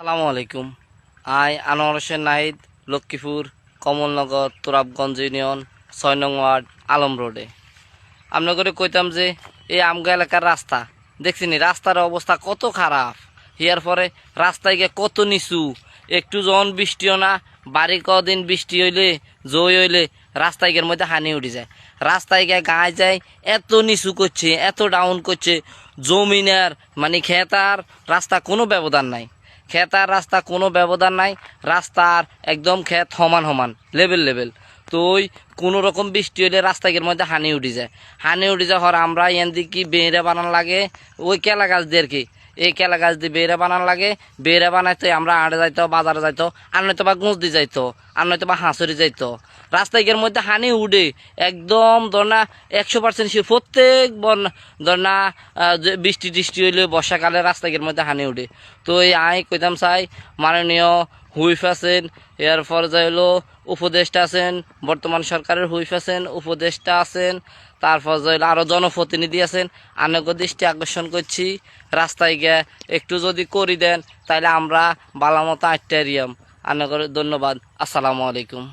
আসসালামু আলাইকুম। আনোয়ার হোসেন নাহিদ, লক্ষ্মীপুর, কমলনগর, তুরাবগঞ্জ ইউনিয়ন, 6 নং ওয়ার্ড, আলম রোডে। আপনাকে কইতাম যে এই আমগা এলাকার রাস্তা দেখছিনি, রাস্তার অবস্থা কত খারাপ। হিয়ার পরে রাস্তায় গিয়ে কত নিচু, একটু যখন বৃষ্টিও না, বাড়ি কদিন বৃষ্টি হইলে জই হইলে রাস্তায় গিয়ে মধ্যে হানি উঠে যায়। রাস্তায় গিয়ে গায়ে যায়, এত নিচু করছে, এত ডাউন করছে। জমিনের মানে খেতার রাস্তা কোনো ব্যবধান নাই, খেতার রাস্তা কোনো ব্যবধান নাই। রাস্তার একদম খেত সমান সমান, লেভেল লেভেল। তো ওই কোনো রকম বৃষ্টি হলে রাস্তাগের মধ্যে হানি উঠে যায়। হানি উঠে যাওয়ার আমরা এন দিকে বেড়ে বানান লাগে, ওই কেলা গাছ দিয়ে আর কি, এই কেলা গাছ দিয়ে বেড়ে বানান লাগে। বেড়ে বানাইতে আমরা আড়ে যাইতো, বাজারে যাইতো, আর নয়তো বা গুঁজদি যাইতো, আর নয়তো বা হাঁসুরি যাইতো। রাস্তাগের মধ্যে হানি উঠে একদম ধরনা 100% সে প্রত্যেক ধরনা বৃষ্টি টিষ্টি হইলে বর্ষাকালে রাস্তাগের মধ্যে হানি উঠে। তো এই কইতাম চাই মাননীয় হুইফ আছেন, এরপর যাই হলো উপদেষ্টা আছেন, বর্তমান সরকারের হুইফ আছেন, উপদেষ্টা আছেন, তারপর যাই আরও জনপ্রতিনিধি আছেন। আনক দৃষ্টি আকর্ষণ করছি, রাস্তায় গিয়ে একটু যদি করি দেন তাহলে আমরা বালামতো আটটারিয়াম। আনক ধন্যবাদ। আসসালামু আলাইকুম।